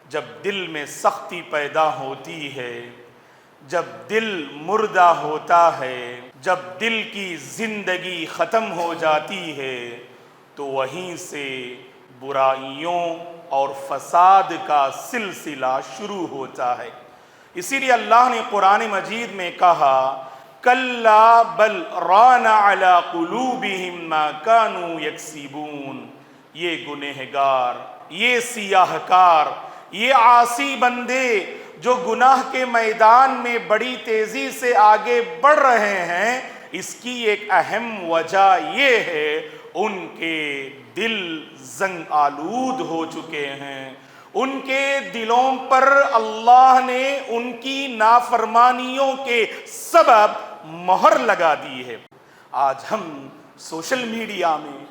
جب دل میں سختی پیدا ہوتی ہے، جب دل مردہ ہوتا ہے، جب دل کی زندگی ختم ہو جاتی ہے، تو وہیں سے برائیوں اور فساد کا سلسلہ شروع ہوتا ہے۔ اسی لیے اللہ نے قرآن مجید میں کہا کَلَّا بَلْ رَانَ عَلَىٰ قُلُوبِهِمْ مَا كَانُوا يَكْسِبُونَ، یہ گنہگار، یہ سیاہ کار، یہ عاصی بندے جو گناہ کے میدان میں بڑی تیزی سے آگے بڑھ رہے ہیں، اس کی ایک اہم وجہ یہ ہے ان کے دل زنگ آلود ہو چکے ہیں، ان کے دلوں پر اللہ نے ان کی نافرمانیوں کے سبب مہر لگا دی ہے۔ آج ہم سوشل میڈیا میں،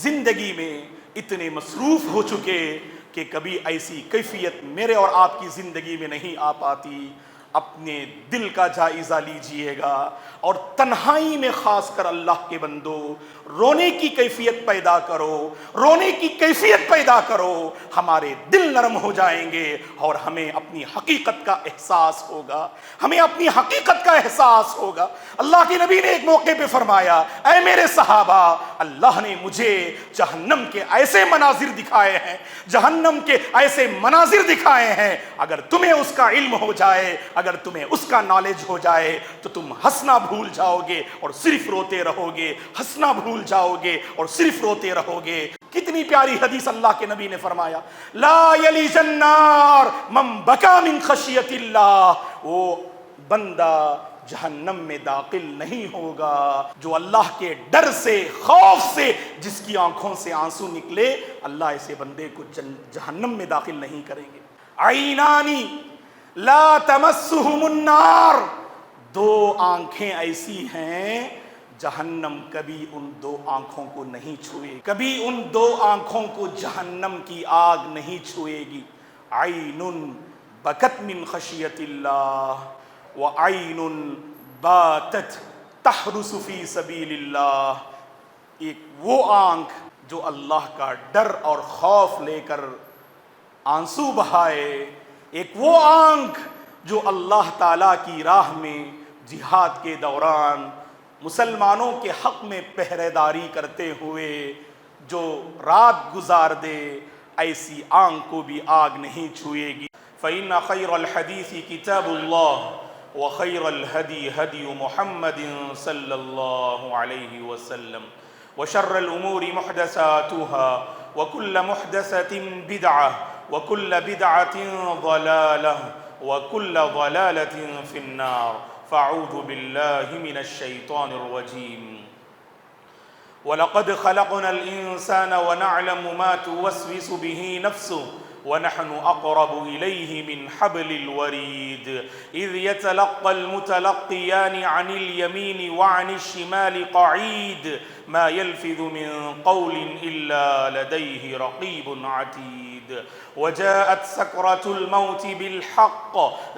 زندگی میں اتنے مصروف ہو چکے کہ کبھی ایسی کیفیت میرے اور آپ کی زندگی میں نہیں آ پاتی۔ اپنے دل کا جائزہ لیجئے گا، اور تنہائی میں خاص کر اللہ کے بندو رونے کی کیفیت پیدا کرو، رونے کی کیفیت پیدا کرو، ہمارے دل نرم ہو جائیں گے اور ہمیں اپنی حقیقت کا احساس ہوگا، ہمیں اپنی حقیقت کا احساس ہوگا۔ اللہ کے نبی نے ایک موقع پہ فرمایا، اے میرے صحابہ، اللہ نے مجھے جہنم کے ایسے مناظر دکھائے ہیں، جہنم کے ایسے مناظر دکھائے ہیں، اگر تمہیں اس کا علم ہو جائے، اگر تمہیں اس کا نالج ہو جائے تو تم ہنسنا بھول جاؤ گے اور صرف روتے رہو گے، ہنسنا بھول جاؤ گے اور صرف روتے رہو گے۔ کتنی پیاری حدیث اللہ کے نبی نے فرمایا، لا یلیج النار من بکا من خشیت اللہ، وہ بندہ جہنم میں داخل نہیں ہوگا جو اللہ کے ڈر سے، خوف سے، جس کی آنکھوں سے آنسو نکلے، اللہ ایسے بندے کو جہنم میں داخل نہیں کریں گے۔ عینانی لا تمسہم النار، دو آنکھیں ایسی ہیں جہنم کبھی ان دو آنکھوں کو نہیں چھوئے، کبھی ان دو آنکھوں کو جہنم کی آگ نہیں چھوئے گی۔ عین بکت من خشیت اللہ وعین باتت تحرس فی سبیل اللہ، ایک وہ آنکھ جو اللہ کا ڈر اور خوف لے کر آنسو بہائے، ایک وہ آنکھ جو اللہ تعالیٰ کی راہ میں جہاد کے دوران مسلمانوں کے حق میں پہرے داری کرتے ہوئے جو رات گزار دے، ایسی آنکھ کو بھی آگ نہیں چھوئے گی۔ فإن خیر الحدیث کتاب اللہ وخیر الہدی ہدی محمد صلی اللہ علیہ وسلم وشر الامور محدثاتها وكل محدثة بدعة وكل بدعة ضلالة وكل ضلالة في النار، فاعوذ بالله من الشيطان الرجيم۔ وَلَقَدْ خَلَقْنَا الْإِنسَانَ وَنَعْلَمُ مَا تُوَسْوِسُ بِهِ نَفْسُهُ وَنَحْنُ أَقْرَبُ إِلَيْهِ مِنْ حَبْلِ الْوَرِيدِ إِذْ يَتَلَقَّى الْمُتَلَقِّيَانِ عَنِ الْيَمِينِ وَعَنِ الشِّمَالِ قَعِيدٌ مَا يَلْفِظُ مِنْ قَوْلٍ إِلَّا لَدَيْهِ رَقِيبٌ عَتِيدٌ وَجَاءَتْ سَكْرَةُ الْمَوْتِ بِالْحَقِّ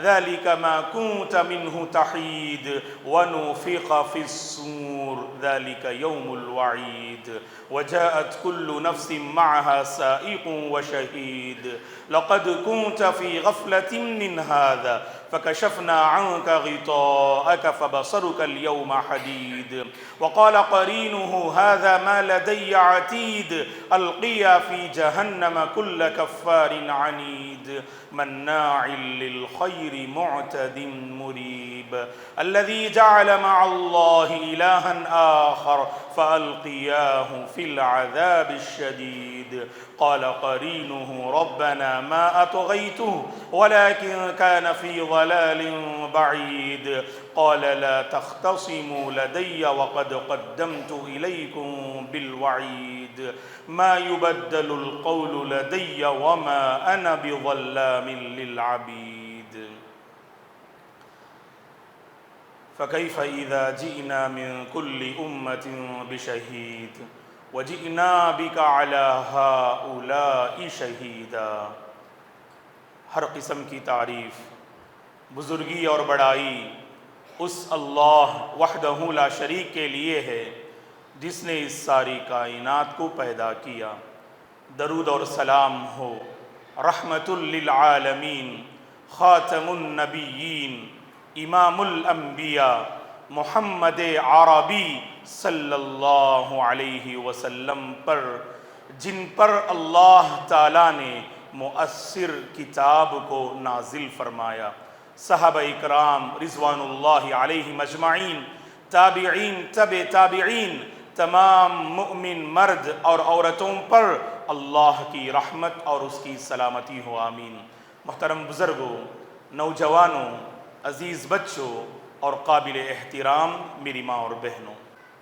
ذَلِكَ مَا كُنْتَ مِنْهُ تَحِيدُ وَنُفِخَ فِي الصُّورِ ذَلِكَ يَوْمُ الْوَعِيدِ وَجَاءَتْ كُلُّ نَفْسٍ مَعَهَا سَائِقٌ وَشَهِيدٌ لَقَدْ كُنْتَ فِي غَفْلَةٍ مِّنْ هَذَا فَكَشَفْنَا عَنْكَ غِطَاءَكَ فَبَصَرُكَ الْيَوْمَ حَدِيدٌ وَقَالَ قَرِينُهُ هَذَا مَا لَدَيَّ عَتِيدٌ أَلْقِيَا فِي جَهَنَّمَ كُلَّ كَفَّارٍ عَنِيدٍ مَنَّاعٍ لِلْخَيْرِ مُعْتَدٍ مُرِيبٍ الَّذِي جَعَلَ مَعَ اللَّهِ إِلَٰهًا آخَرَ فَأَلْقِيَاهُ فِي الْعَذَابِ الشَّدِيدِ قَالَ قَرِينُهُ رَبَّنَا مَا أَطْغَيْتُهُ وَلَكِنْ كَانَ فِي ضَلَالٍ بَعِيدٍ قَالَ لَا تَخْتَصِمُوا لَدَيَّ وَقَدْ قَدَّمْتُ إِلَيْكُمْ بِالْوَعِيدِ مَا يُبَدَّلُ الْقَوْلُ لَدَيَّ وَمَا أَنَا بِظَلَّامٍ لِلْعَبِيدِ فكيف إذا جئنا من كل أمة بشهيد وجئنا بك على هؤلاء شهيدا۔ ہر قسم کی تعریف، بزرگی اور بڑائی اس اللہ وحدہ لا شریک کے لیے ہے جس نے اس ساری کائنات کو پیدا کیا۔ درود اور سلام ہو رحمت للعالمین، خاتم النبیین، امام الانبیاء، محمد عربی صلی اللہ علیہ وسلم پر، جن پر اللہ تعالیٰ نے مؤثر کتاب کو نازل فرمایا، صحابہ اکرام رضوان اللہ علیہم اجمعین، تابعین، تابعین، تمام مؤمن مرد اور عورتوں پر اللہ کی رحمت اور اس کی سلامتی ہو، آمین۔ محترم بزرگوں، نوجوانوں، عزیز بچوں اور قابل احترام میری ماں اور بہنوں،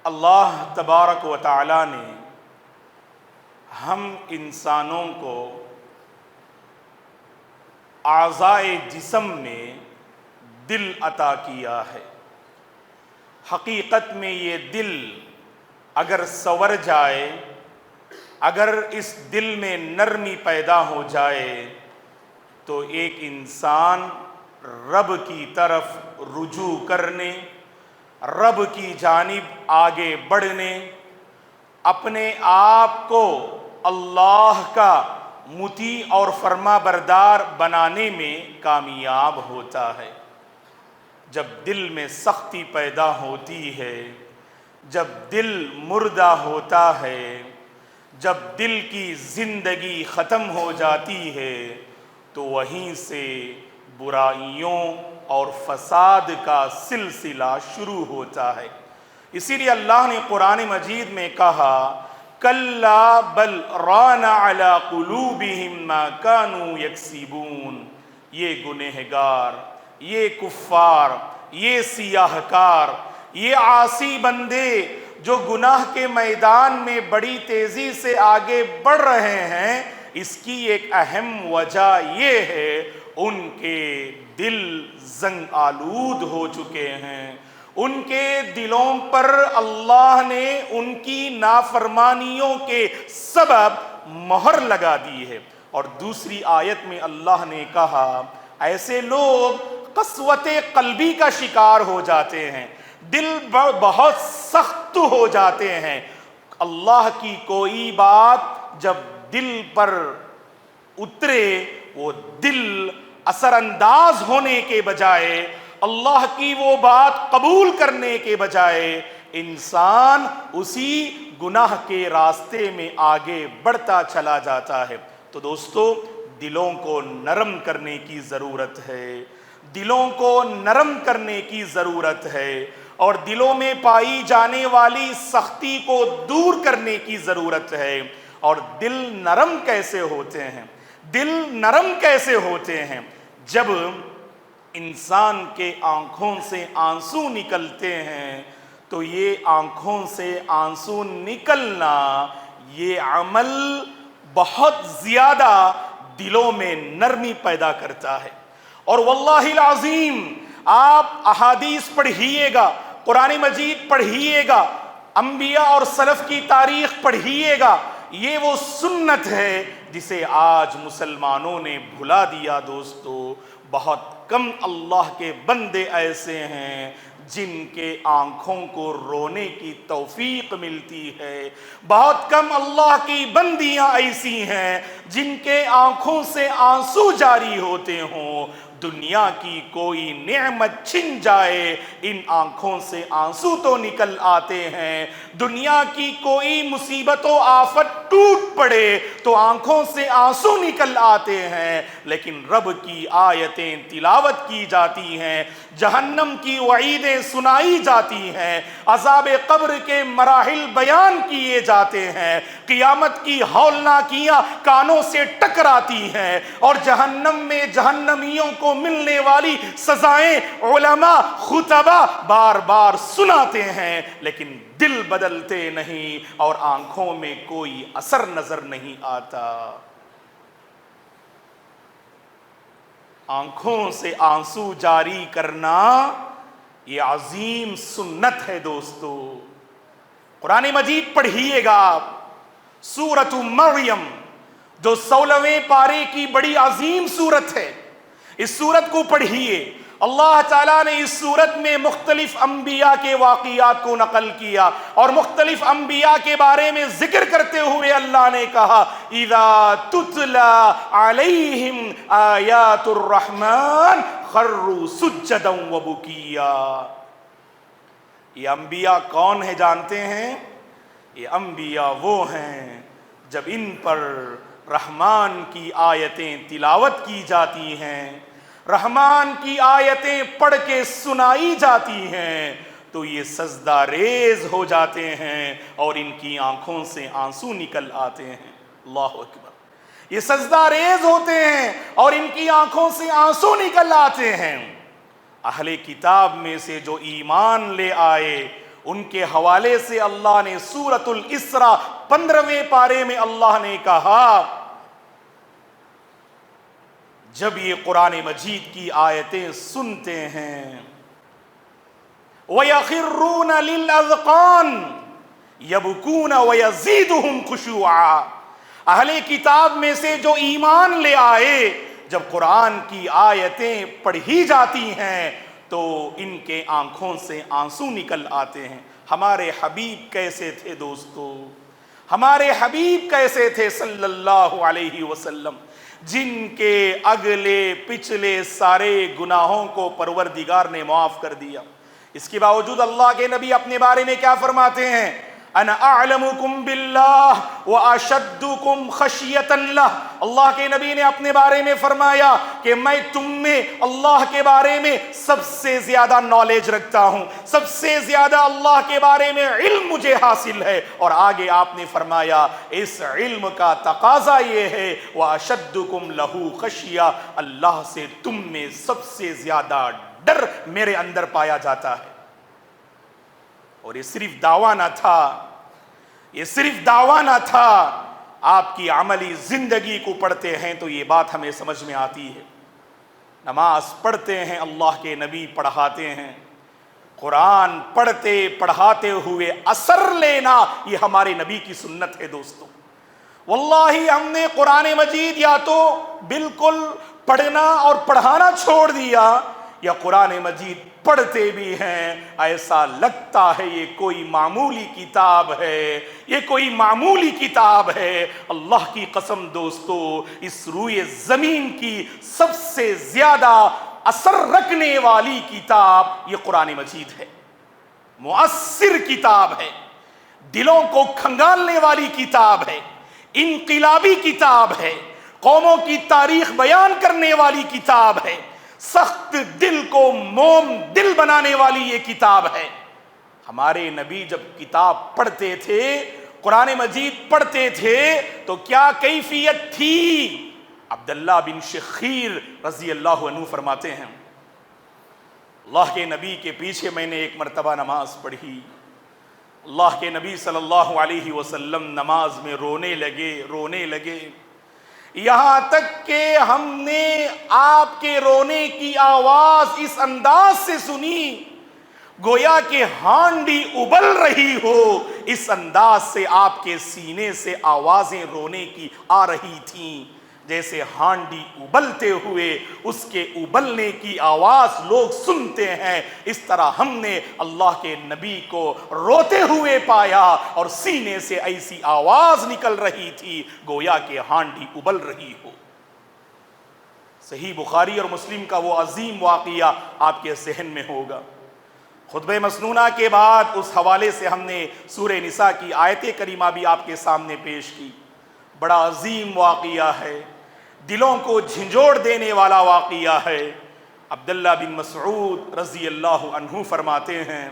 اللہ تبارک و تعالی نے ہم انسانوں کو اعضائے جسم میں دل عطا کیا ہے۔ حقیقت میں یہ دل اگر سنور جائے، اگر اس دل میں نرمی پیدا ہو جائے تو ایک انسان رب کی طرف رجوع کرنے، رب کی جانب آگے بڑھنے، اپنے آپ کو اللہ کا مطیع اور فرما بردار بنانے میں کامیاب ہوتا ہے۔ جب دل میں سختی پیدا ہوتی ہے، جب دل مردہ ہوتا ہے، جب دل کی زندگی ختم ہو جاتی ہے تو وہیں سے برائیوں اور فساد کا سلسلہ شروع ہوتا ہے۔ اسی لیے اللہ نے قرآن مجید میں کہا، کَلَّا بَلْ رَانَ عَلَىٰ قُلُوبِهِمْ مَا كَانُوا يَكْسِبُونَ۔ یہ گنہگار، یہ کفار، یہ سیاہ کار، یہ عاصی بندے جو گناہ کے میدان میں بڑی تیزی سے آگے بڑھ رہے ہیں، اس کی ایک اہم وجہ یہ ہے ان کے دل زنگ آلود ہو چکے ہیں۔ ان کے دلوں پر اللہ نے ان کی نافرمانیوں کے سبب مہر لگا دی ہے۔ اور دوسری آیت میں اللہ نے کہا، ایسے لوگ قسوت قلبی کا شکار ہو جاتے ہیں، دل بہت سخت ہو جاتے ہیں۔ اللہ کی کوئی بات جب دل پر اترے، وہ دل اثر انداز ہونے کے بجائے، اللہ کی وہ بات قبول کرنے کے بجائے، انسان اسی گناہ کے راستے میں آگے بڑھتا چلا جاتا ہے۔ تو دوستو، دلوں کو نرم کرنے کی ضرورت ہے، دلوں کو نرم کرنے کی ضرورت ہے، اور دلوں میں پائی جانے والی سختی کو دور کرنے کی ضرورت ہے۔ اور دل نرم کیسے ہوتے ہیں؟ دل نرم کیسے ہوتے ہیں؟ جب انسان کے آنکھوں سے آنسو نکلتے ہیں تو یہ آنکھوں سے آنسو نکلنا، یہ عمل بہت زیادہ دلوں میں نرمی پیدا کرتا ہے۔ اور واللہ العظیم، آپ احادیث پڑھیے گا، قرآن مجید پڑھیے گا، انبیاء اور سلف کی تاریخ پڑھیے گا، یہ وہ سنت ہے جسے آج مسلمانوں نے بھلا دیا۔ دوستو، بہت کم اللہ کے بندے ایسے ہیں جن کے آنکھوں کو رونے کی توفیق ملتی ہے، بہت کم اللہ کی بندیاں ایسی ہیں جن کے آنکھوں سے آنسو جاری ہوتے ہوں۔ دنیا کی کوئی نعمت چھن جائے، ان آنکھوں سے آنسو تو نکل آتے ہیں۔ دنیا کی کوئی مصیبت و آفت ٹوٹ پڑے تو آنکھوں سے آنسو نکل آتے ہیں، لیکن رب کی آیتیں تلاوت کی جاتی ہیں، جہنم کی وعیدیں سنائی جاتی ہیں، عذاب قبر کے مراحل بیان کیے جاتے ہیں، قیامت کی ہولناکیاں کانوں سے ٹکراتی ہیں، اور جہنم میں جہنمیوں کو ملنے والی سزائیں علماء خطبہ بار بار سناتے ہیں، لیکن دل بدلتے نہیں اور آنکھوں میں کوئی اثر نظر نہیں آتا۔ آنکھوں سے آنسو جاری کرنا یہ عظیم سنت ہے۔ دوستو، قرآن مجید پڑھیے گا آپ، سورۃ مریم جو 16ویں پارے کی بڑی عظیم سورت ہے، اس سورت کو پڑھیے، اللہ تعالیٰ نے اس سورت میں مختلف انبیاء کے واقعات کو نقل کیا اور مختلف انبیاء کے بارے میں ذکر کرتے ہوئے اللہ نے کہا اذا تتلا علیہم آیات الرحمن خروا سجدا وبکیا۔ یہ انبیاء کون ہیں جانتے ہیں؟ یہ انبیاء وہ ہیں جب ان پر رحمان کی آیتیں تلاوت کی جاتی ہیں، رحمان کی آیتیں پڑھ کے سنائی جاتی ہیں تو یہ سجدہ ریز ہو جاتے ہیں اور ان کی آنکھوں سے آنسو نکل آتے ہیں۔ اللہ اکبر، یہ سجدہ ریز ہوتے ہیں اور ان کی آنکھوں سے آنسو نکل آتے ہیں۔ اہل کتاب میں سے جو ایمان لے آئے ان کے حوالے سے اللہ نے سورۃ الاسراء 15ویں پارے میں اللہ نے کہا جب یہ قرآن مجید کی آیتیں سنتے ہیں وَيَخِرُّونَ لِلْأَذْقَانِ يَبْكُونَ وَيَزِيدُهُمْ خُشُوعًا، اہل کتاب میں سے جو ایمان لے آئے جب قرآن کی آیتیں پڑھی جاتی ہیں تو ان کے آنکھوں سے آنسو نکل آتے ہیں۔ ہمارے حبیب کیسے تھے دوستو؟ ہمارے حبیب کیسے تھے صلی اللہ علیہ وسلم، جن کے اگلے پچھلے سارے گناہوں کو پروردگار نے معاف کر دیا۔ اس کے باوجود اللہ کے نبی اپنے بارے میں کیا فرماتے ہیں؟ انا اعلمکم باللہ واشدکم خشیۃ اللہ۔ اللہ کے نبی نے اپنے بارے میں فرمایا کہ میں تم میں اللہ کے بارے میں سب سے زیادہ نالج رکھتا ہوں، سب سے زیادہ اللہ کے بارے میں علم مجھے حاصل ہے۔ اور آگے آپ نے فرمایا اس علم کا تقاضا یہ ہے واشدکم لہ خشیہ، اللہ سے تم میں سب سے زیادہ ڈر میرے اندر پایا جاتا ہے۔ اور یہ صرف دعویٰ نہ تھا، یہ صرف دعویٰ نہ تھا، آپ کی عملی زندگی کو پڑھتے ہیں تو یہ بات ہمیں سمجھ میں آتی ہے۔ نماز پڑھتے ہیں، اللہ کے نبی پڑھاتے ہیں، قرآن پڑھتے پڑھاتے ہوئے اثر لینا یہ ہمارے نبی کی سنت ہے دوستو۔ واللہ ہم نے قرآن مجید یا تو بالکل پڑھنا اور پڑھانا چھوڑ دیا یا قرآن مجید پڑھتے بھی ہیں، ایسا لگتا ہے یہ کوئی معمولی کتاب ہے، یہ کوئی معمولی کتاب ہے۔ اللہ کی قسم دوستو، اس روئے زمین کی سب سے زیادہ اثر رکھنے والی کتاب یہ قرآن مجید ہے، مؤثر کتاب ہے، دلوں کو کھنگالنے والی کتاب ہے، انقلابی کتاب ہے، قوموں کی تاریخ بیان کرنے والی کتاب ہے، سخت دل کو موم دل بنانے والی یہ کتاب ہے۔ ہمارے نبی جب کتاب پڑھتے تھے، قرآن مجید پڑھتے تھے تو کیا کیفیت تھی؟ عبداللہ بن شخیر رضی اللہ عنہ فرماتے ہیں اللہ کے نبی کے پیچھے میں نے ایک مرتبہ نماز پڑھی، اللہ کے نبی صلی اللہ علیہ وسلم نماز میں رونے لگے، یہاں تک کہ ہم نے آپ کے رونے کی آواز اس انداز سے سنی گویا کہ ہانڈی ابل رہی ہو، اس انداز سے آپ کے سینے سے آوازیں رونے کی آ رہی تھیں، جیسے ہانڈی ابلتے ہوئے اس کے ابلنے کی آواز لوگ سنتے ہیں، اس طرح ہم نے اللہ کے نبی کو روتے ہوئے پایا اور سینے سے ایسی آواز نکل رہی تھی گویا کہ ہانڈی ابل رہی ہو۔ صحیح بخاری اور مسلم کا وہ عظیم واقعہ آپ کے ذہن میں ہوگا۔ خطبہ مسنونہ کے بعد اس حوالے سے ہم نے سورہ نساء کی آیت کریمہ بھی آپ کے سامنے پیش کی۔ بڑا عظیم واقعہ ہے، دلوں کو جھنجھوڑ دینے والا واقعہ ہے۔ عبداللہ بن مسعود رضی اللہ عنہ فرماتے ہیں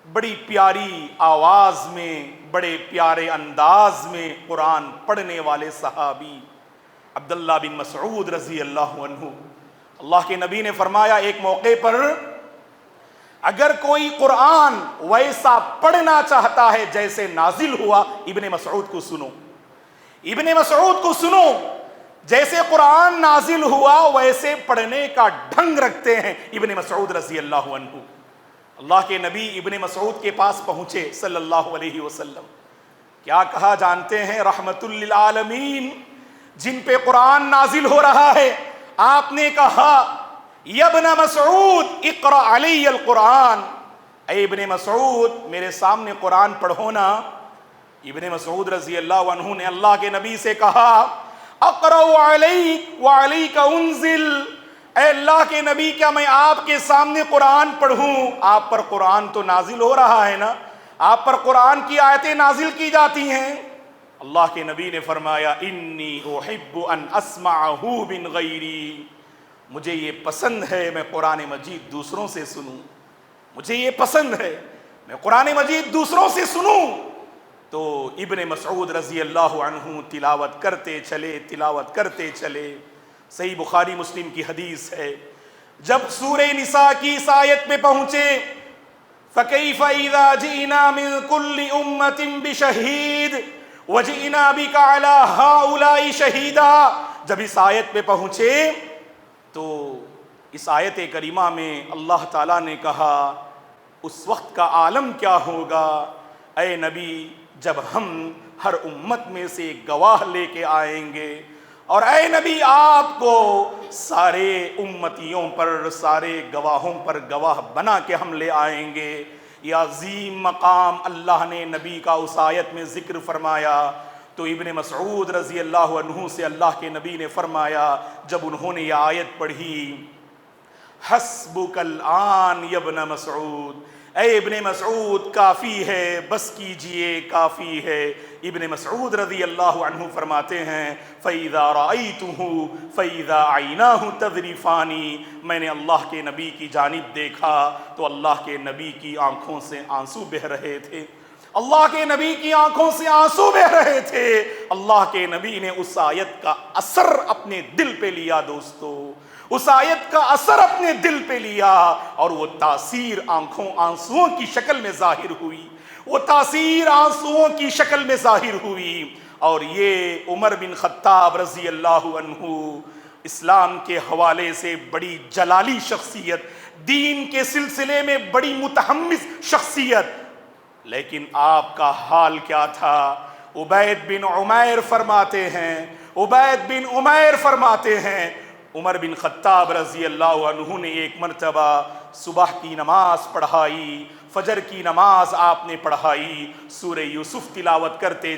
بڑی پیاری آواز میں، بڑے پیارے انداز میں قرآن پڑھنے والے صحابی عبداللہ بن مسعود رضی اللہ عنہ، اللہ کے نبی نے فرمایا ایک موقع پر اگر کوئی قرآن ویسا پڑھنا چاہتا ہے جیسے نازل ہوا، ابن مسعود کو سنو، ابن مسعود کو سنو، جیسے قرآن نازل ہوا ویسے پڑھنے کا ڈھنگ رکھتے ہیں ابن مسعود رضی اللہ عنہ۔ اللہ کے نبی ابن مسعود کے پاس پہنچے صلی اللہ علیہ وسلم، کیا کہا جانتے ہیں؟ رحمت للعالمین، جن پہ قرآن نازل ہو رہا ہے آپ نے کہا یا ابن مسعود اقرأ علی القرآن، اے ابن مسعود میرے سامنے قرآن پڑھو نا۔ ابن مسعود رضی اللہ عنہ نے اللہ کے نبی سے کہا اقرأ علیک وعلیک انزل، اے اللہ کے نبی کیا میں آپ کے سامنے قرآن پڑھوں؟ آپ پر قرآن تو نازل ہو رہا ہے نا، آپ پر قرآن کی آیتیں نازل کی جاتی ہیں۔ اللہ کے نبی نے فرمایا انی احب ان اسمعہ من غیری، مجھے یہ پسند ہے میں قرآن مجید دوسروں سے سنوں، مجھے یہ پسند ہے میں قرآن مجید دوسروں سے سنوں۔ تو ابن مسعود رضی اللہ عنہ تلاوت کرتے چلے۔ صحیح بخاری مسلم کی حدیث ہے، جب سورہ نساء کی اس آیت میں پہنچے فَكَيْفَ إِذَا جِئْنَا مِن كُلِّ أُمَّةٍ بِشَهِيدٍ وَجِئْنَا بِكَ عَلَى هَؤُلَاءِ شَهِيدًا، جب اس آیت پہ پہنچے تو اس آیت کریمہ میں اللہ تعالیٰ نے کہا اس وقت کا عالم کیا ہوگا اے نبی جب ہم ہر امت میں سے ایک گواہ لے کے آئیں گے، اور اے نبی آپ کو سارے امتیوں پر، سارے گواہوں پر گواہ بنا کے ہم لے آئیں گے۔ یہ عظیم مقام اللہ نے نبی کا اس آیت میں ذکر فرمایا۔ تو ابن مسعود رضی اللہ عنہ سے اللہ کے نبی نے فرمایا جب انہوں نے یہ آیت پڑھی حسبک الآن یا ابن مسعود، اے ابن مسعود کافی ہے، بس کیجئے، کافی ہے۔ ابن مسعود رضی اللہ عنہ فرماتے ہیں فَإِذَا رَأَيْتُهُ فَإِذَا عَيْنَاهُ تَذْرِفَانِ، میں نے اللہ کے نبی کی جانب دیکھا تو اللہ کے نبی کی آنکھوں سے آنسو بہہ رہے تھے، اللہ کے نبی کی آنکھوں سے آنسو بہہ رہے تھے۔ اللہ کے نبی نے اس آیت کا اثر اپنے دل پہ لیا دوستو، اس آیت کا اثر اپنے دل پہ لیا، اور وہ تاثیر آنسوؤں کی شکل میں ظاہر ہوئی، وہ تاثیر آنسوؤں کی شکل میں ظاہر ہوئی۔ اور یہ عمر بن خطاب رضی اللہ عنہ اسلام کے حوالے سے بڑی جلالی شخصیت، دین کے سلسلے میں بڑی متحمس شخصیت، لیکن آپ کا حال کیا تھا؟ عبید بن عمیر فرماتے ہیں عمر بن خطاب رضی اللہ عنہ نے ایک مرتبہ صبح کی نماز پڑھائی، فجر کی نماز آپ نے پڑھائی، سورہ یوسف تلاوت کرتے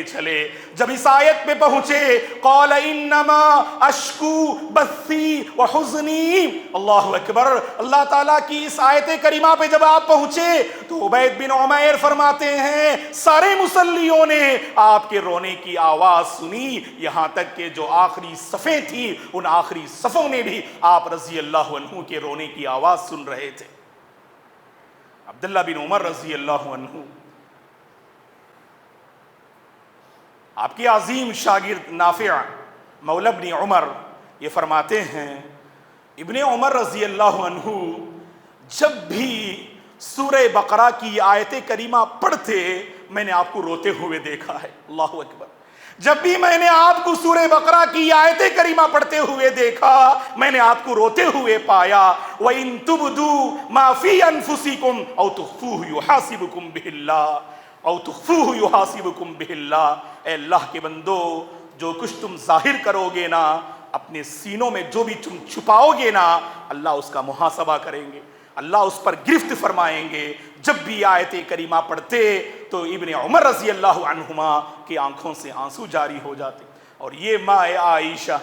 چلے، جب اس آیت پہ پہنچے قال انما اشکو بثی وحزنی، اللہ اکبر، اللہ تعالیٰ کی اس آیت کریمہ پہ جب آپ پہنچے تو عبید بن عمیر فرماتے ہیں سارے مصلیوں نے آپ کے رونے کی آواز سنی، یہاں تک کہ جو آخری صفیں تھیں ان آخری صفوں میں بھی آپ رضی اللہ عنہ کے رونے کی آواز سن رہے تھے۔ عبداللہ بن عمر رضی اللہ عنہ آپ کے عظیم شاگرد نافع مولا ابن عمر یہ فرماتے ہیں ابن عمر رضی اللہ عنہ جب بھی سورہ بقرہ کی آیت کریمہ پڑھتے میں نے آپ کو روتے ہوئے دیکھا ہے، اللہ اکبر، جب بھی میں نے آپ کو سورہ بقرہ کی آیت کریمہ پڑھتے ہوئے دیکھا میں نے آپ کو روتے ہوئے پایا۔ وَإِن تُبْدُوا مَا فِي أَنفُسِكُمْ أَوْ تُخْفُوهُ يُحَاسِبُكُمْ بِهِ اللَّهُ، اے اللہ کے بندو جو کچھ تم ظاہر کرو گے نا، اپنے سینوں میں جو بھی تم چھپاؤ گے نا، اللہ اس کا محاسبہ کریں گے، اللہ اس پر گرفت فرمائیں گے۔ جب بھی آیت کریمہ پڑھتے تو ابن عمر رضی اللہ عنہما کی آنکھوں سے آنسو جاری ہو جاتے۔ اور یہ ماں عائشہ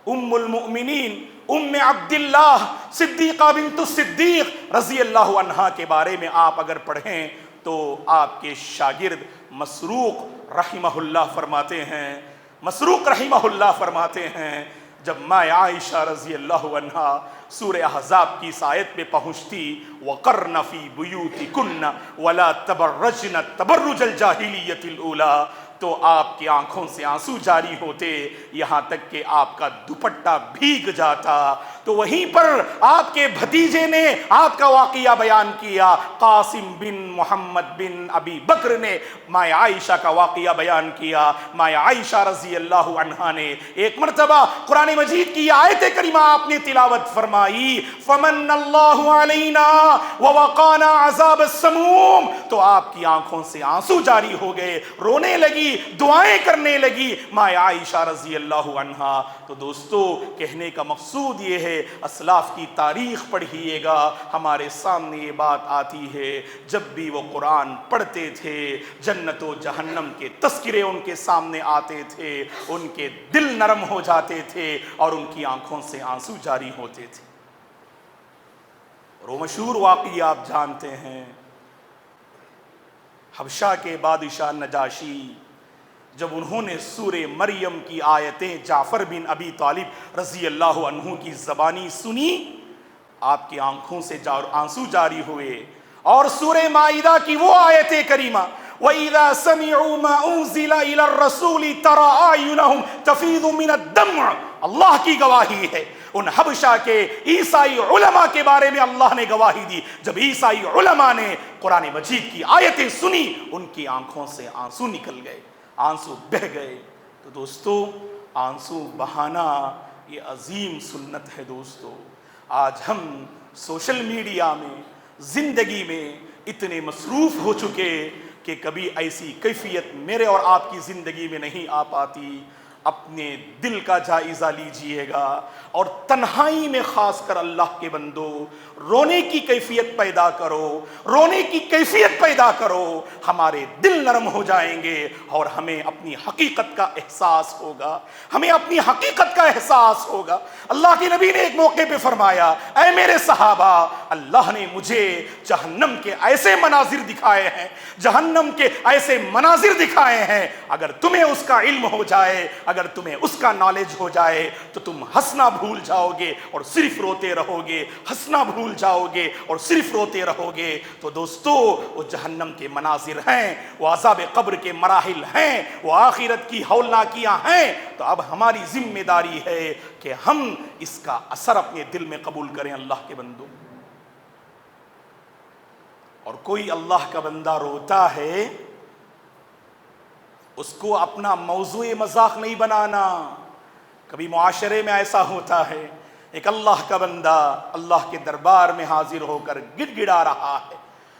ام المؤمنین ام عبداللہ صدیقہ بنت الصدیق رضی اللہ عنہا کے بارے میں آپ اگر پڑھیں تو آپ کے شاگرد مسروق رحمہ اللہ فرماتے ہیں جب ماں عائشہ رضی اللہ عنہا سورہ احزاب کی اس آیت میں پہنچتی وَقَرْنَ فِي بُيُوتِكُنَّ وَلَا تَبَرَّجْنَ تَبَرُّجَ الْجَاهِلِيَّةِ الْأُولَىٰ، تو آپ کی آنکھوں سے آنسو جاری ہوتے، یہاں تک کہ آپ کا دوپٹہ بھیگ جاتا۔ تو وہیں پر آپ کے بھتیجے نے آپ کا واقعہ بیان کیا، قاسم بن محمد بن ابی بکر نے ماں عائشہ کا واقعہ بیان کیا۔ ماں عائشہ رضی اللہ عنہا نے ایک مرتبہ قرآن مجید کی آیت کریمہ آپ نے تلاوت فرمائی، فمن اللہ علینا ووقانا عذاب السموم، تو آپ کی آنکھوں سے آنسو جاری ہو گئے، رونے لگی، دعائیں کرنے لگی ماں عائشہ رضی اللہ عنہا۔ تو دوستو کہنے کا مقصود یہ ہے، اسلاف کی تاریخ پڑھیے گا، ہمارے سامنے یہ بات آتی ہے، جب بھی وہ قرآن پڑھتے تھے جنت و جہنم کے تذکرے ان کے سامنے آتے تھے، ان کے دل نرم ہو جاتے تھے اور ان کی آنکھوں سے آنسو جاری ہوتے تھے۔ اور وہ مشہور واقعہ آپ جانتے ہیں، حبشہ کے بادشاہ نجاشی جب انہوں نے سورہ مریم کی آیتیں جعفر بن ابی طالب رضی اللہ عنہ کی زبانی سنی، آپ کی آنکھوں سے آنسو جاری ہوئے، اور سورہ مائدہ کی وہ آیت کریمہ وَإِذَا سَمِعُوا مَا أُنزِلَ إِلَى الرَّسُولِ تَرَى أَعْيُنَهُمْ تَفِيضُ مِنَ الدَّمْعِ، اللہ کی گواہی ہے۔ ان حبشہ کے عیسائی علماء کے بارے میں اللہ نے گواہی دی، جب عیسائی علماء نے قرآن مجید کی آیتیں سنی ان کی آنکھوں سے آنسو نکل گئے، آنسو بہہ گئے۔ تو دوستو آنسو بہانا یہ عظیم سنت ہے۔ دوستو آج ہم سوشل میڈیا میں زندگی میں اتنے مصروف ہو چکے کہ کبھی ایسی کیفیت میرے اور آپ کی زندگی میں نہیں آ پاتی۔ اپنے دل کا جائزہ لیجئے گا، اور تنہائی میں خاص کر اللہ کے بندو رونے کی کیفیت پیدا کرو، رونے کی کیفیت پیدا کرو، ہمارے دل نرم ہو جائیں گے اور ہمیں اپنی حقیقت کا احساس ہوگا، ہمیں اپنی حقیقت کا احساس ہوگا۔ اللہ کے نبی نے ایک موقع پہ فرمایا، اے میرے صحابہ، اللہ نے مجھے جہنم کے ایسے مناظر دکھائے ہیں، جہنم کے ایسے مناظر دکھائے ہیں، اگر تمہیں اس کا علم ہو جائے، اگر تمہیں اس کا نالج ہو جائے تو تم ہنسنا بھول جاؤ گے اور صرف روتے رہو گے، ہنسنا بھول جاؤ گے اور صرف روتے رہو گے۔ تو دوستو وہ جہنم کے مناظر ہیں، وہ عذاب قبر کے مراحل ہیں، وہ آخرت کی ہولناکیاں ہیں۔ تو اب ہماری ذمہ داری ہے کہ ہم اس کا اثر اپنے دل میں قبول کریں اللہ کے بندوں۔ اور کوئی اللہ کا بندہ روتا ہے، اس کو اپنا موضوع مذاق نہیں بنانا۔ کبھی معاشرے میں ایسا ہوتا ہے، ایک اللہ کا بندہ اللہ کے دربار میں حاضر ہو کر گڑ گڑا رہا ہے،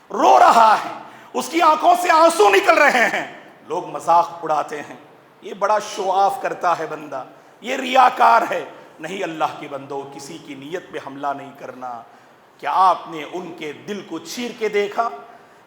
رو رہا ہے، اس کی آنکھوں سے آنسو نکل رہے ہیں، لوگ مذاق اڑاتے ہیں، یہ بڑا شو آف کرتا ہے بندہ، یہ ریاکار ہے۔ نہیں اللہ کے بندو، کسی کی نیت پہ حملہ نہیں کرنا۔ کیا آپ نے ان کے دل کو چیر کے دیکھا؟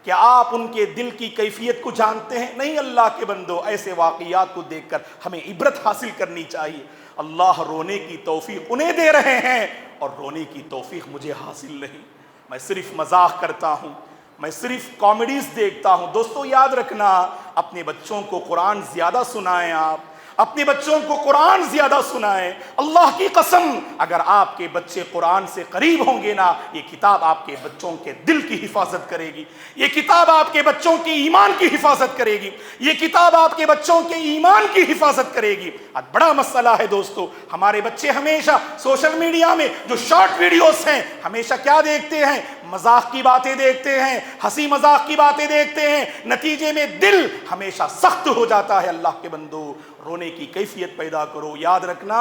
کیا آپ ان کے دل کی کیفیت کو جانتے ہیں؟ نہیں اللہ کے بندو، ایسے واقعات کو دیکھ کر ہمیں عبرت حاصل کرنی چاہیے۔ اللہ رونے کی توفیق انہیں دے رہے ہیں اور رونے کی توفیق مجھے حاصل نہیں۔ میں صرف مزاح کرتا ہوں، میں صرف کامیڈیز دیکھتا ہوں۔ دوستو یاد رکھنا، اپنے بچوں کو قرآن زیادہ سنائیں، آپ اپنے بچوں کو قرآن زیادہ سنائیں۔ اللہ کی قسم، اگر آپ کے بچے قرآن سے قریب ہوں گے نا، یہ کتاب آپ کے بچوں کے دل کی حفاظت کرے گی، یہ کتاب آپ کے بچوں کے ایمان کی حفاظت کرے گی، یہ کتاب آپ کے بچوں کے ایمان کی حفاظت کرے گی۔ اب بڑا مسئلہ ہے دوستو، ہمارے بچے ہمیشہ سوشل میڈیا میں جو شارٹ ویڈیوز ہیں، ہمیشہ کیا دیکھتے ہیں؟ مذاق کی باتیں دیکھتے ہیں، ہنسی مذاق کی باتیں دیکھتے ہیں، نتیجے میں دل ہمیشہ سخت ہو جاتا ہے۔ اللہ کے بندو رونے کی کیفیت پیدا کرو۔ یاد رکھنا،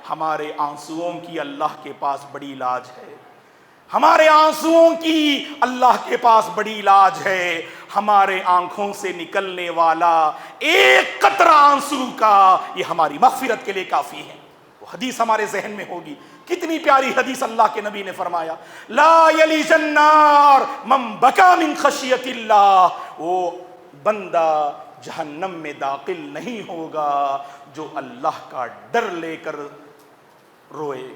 ہمارے آنسوؤں کی اللہ کے پاس بڑی علاج ہے، ہمارے آنسوؤں کی اللہ کے پاس بڑی علاج ہے۔ ہمارے آنکھوں سے نکلنے والا ایک قطرہ آنسو کا یہ ہماری مغفرت کے لیے کافی ہے۔ وہ حدیث ہمارے ذہن میں ہوگی، کتنی پیاری حدیث اللہ کے نبی نے فرمایا، لا یلج النار من بکا من خشیت اللہ، وہ بندہ جہنم میں داخل نہیں ہوگا جو اللہ کا ڈر لے کر روئے،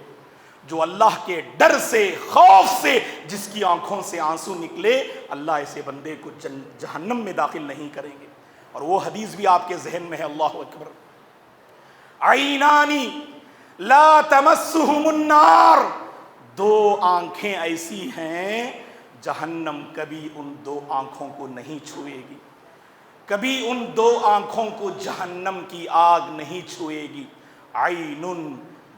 جو اللہ کے ڈر سے، خوف سے جس کی آنکھوں سے آنسو نکلے، اللہ ایسے بندے کو جہنم میں داخل نہیں کریں گے۔ اور وہ حدیث بھی آپ کے ذہن میں ہے، اللہ اکبر، عینانی لا تمسہم النار، دو آنکھیں ایسی ہیں جہنم کبھی ان دو آنکھوں کو نہیں چھوئے گی، کبھی ان دو آنکھوں کو جہنم کی آگ نہیں چھوئے گی۔ عین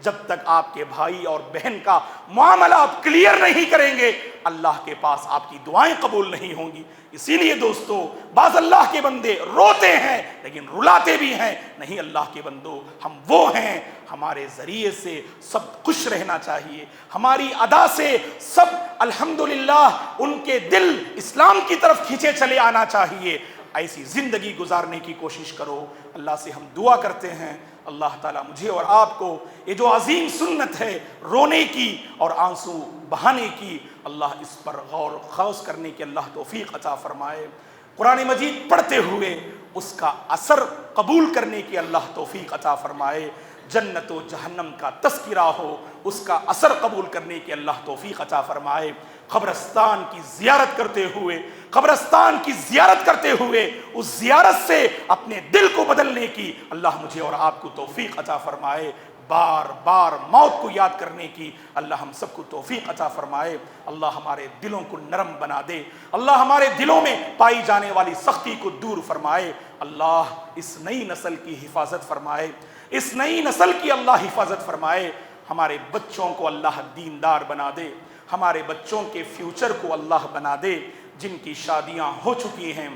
جب تک آپ کے بھائی اور بہن کا معاملہ آپ کلیئر نہیں کریں گے اللہ کے پاس آپ کی دعائیں قبول نہیں ہوں گی۔ اسی لیے دوستو بعض اللہ کے بندے روتے ہیں لیکن رلاتے بھی ہیں۔ نہیں اللہ کے بندو، ہم وہ ہیں ہمارے ذریعے سے سب خوش رہنا چاہیے، ہماری ادا سے سب الحمدللہ ان کے دل اسلام کی طرف کھینچے چلے آنا چاہیے۔ ایسی زندگی گزارنے کی کوشش کرو۔ اللہ سے ہم دعا کرتے ہیں اللہ تعالیٰ مجھے اور آپ کو یہ جو عظیم سنت ہے رونے کی اور آنسو بہانے کی، اللہ اس پر غور و خوض کرنے کی اللہ توفیق عطا فرمائے۔ قرآن مجید پڑھتے ہوئے اس کا اثر قبول کرنے کی اللہ توفیق عطا فرمائے۔ جنت و جہنم کا تذکرہ ہو، اس کا اثر قبول کرنے کی اللہ توفیق عطا فرمائے۔ قبرستان کی زیارت کرتے ہوئے اس زیارت سے اپنے دل کو بدلنے کی اللہ مجھے اور آپ کو توفیق عطا فرمائے۔ بار بار موت کو یاد کرنے کی اللہ ہم سب کو توفیق عطا فرمائے۔ اللہ ہمارے دلوں کو نرم بنا دے، اللہ ہمارے دلوں میں پائی جانے والی سختی کو دور فرمائے۔ اللہ اس نئی نسل کی حفاظت فرمائے، اس نئی نسل کی اللہ حفاظت فرمائے۔ ہمارے بچوں کو اللہ دیندار بنا دے، ہمارے بچوں کے فیوچر کو اللہ بنا دے۔ جن کی شادیاں ہو چکی ہیں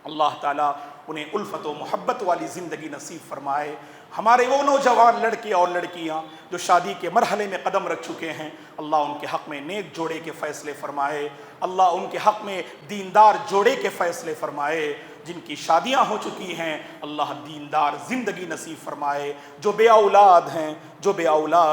اللہ تعالیٰ انہیں الفت و محبت والی زندگی نصیب فرمائے۔ ہمارے وہ نوجوان لڑکے اور لڑکیاں جو شادی کے مرحلے میں قدم رکھ چکے ہیں اللہ ان کے حق میں نیک جوڑے کے فیصلے فرمائے، اللہ ان کے حق میں دیندار جوڑے کے فیصلے فرمائے۔ جن کی شادیاں ہو چکی ہیں اللہ دیندار زندگی نصیب فرمائے۔ جو بے اولاد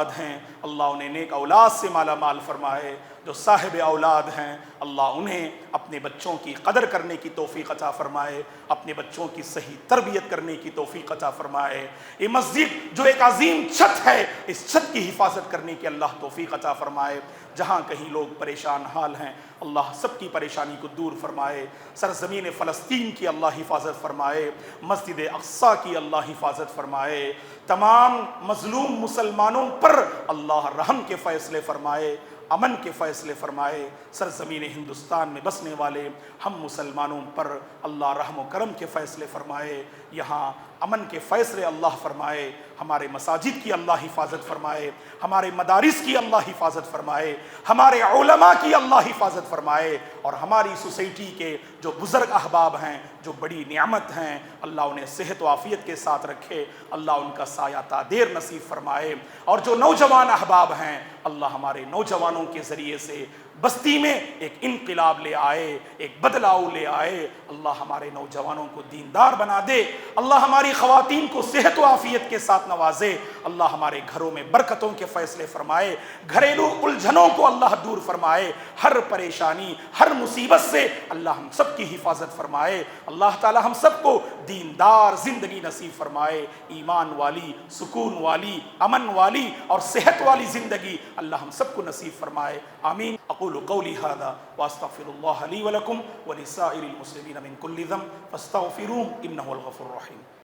ہیں اللہ انہیں نیک اولاد سے مالا مال فرمائے۔ جو صاحب اولاد ہیں اللہ انہیں اپنے بچوں کی قدر کرنے کی توفیق عطا فرمائے، اپنے بچوں کی صحیح تربیت کرنے کی توفیق عطا فرمائے۔ یہ مسجد جو ایک عظیم چھت ہے اس چھت کی حفاظت کرنے کی اللہ توفیق عطا فرمائے۔ جہاں کہیں لوگ پریشان حال ہیں اللہ سب کی پریشانی کو دور فرمائے۔ سرزمین فلسطین کی اللہ حفاظت فرمائے، مسجد اقصی کی اللہ حفاظت فرمائے۔ تمام مظلوم مسلمانوں پر اللہ رحم کے فیصلے فرمائے، امن کے فیصلے فرمائے۔ سرزمین ہندوستان میں بسنے والے ہم مسلمانوں پر اللہ رحم و کرم کے فیصلے فرمائے، یہاں امن کے فیصلے اللہ فرمائے۔ ہمارے مساجد کی اللہ حفاظت فرمائے، ہمارے مدارس کی اللہ حفاظت فرمائے، ہمارے علماء کی اللہ حفاظت فرمائے، اور ہماری سوسائٹی کے جو بزرگ احباب ہیں جو بڑی نعمت ہیں اللہ انہیں صحت و عافیت کے ساتھ رکھے، اللہ ان کا سایہ تادیر نصیب فرمائے۔ اور جو نوجوان احباب ہیں اللہ ہمارے نوجوانوں کے ذریعے سے بستی میں ایک انقلاب لے آئے، ایک بدلاؤ لے آئے۔ اللہ ہمارے نوجوانوں کو دیندار بنا دے، اللہ ہماری خواتین کو صحت و عافیت کے ساتھ نوازے، اللہ ہمارے گھروں میں برکتوں کے فیصلے فرمائے، گھریلو الجھنوں کو اللہ دور فرمائے، ہر پریشانی ہر مصیبت سے اللہ ہم سب کی حفاظت فرمائے۔ اللہ تعالی ہم سب کو دیندار زندگی نصیب فرمائے، ایمان والی، سکون والی، امن والی اور صحت والی زندگی اللہ ہم سب کو نصیب فرمائے۔ آمین۔ اقول قولی هذا واستغفر الله لي ولكم ولسائر المسلمين من كل ذنب فاستغفروه انه الغفور الرحيم۔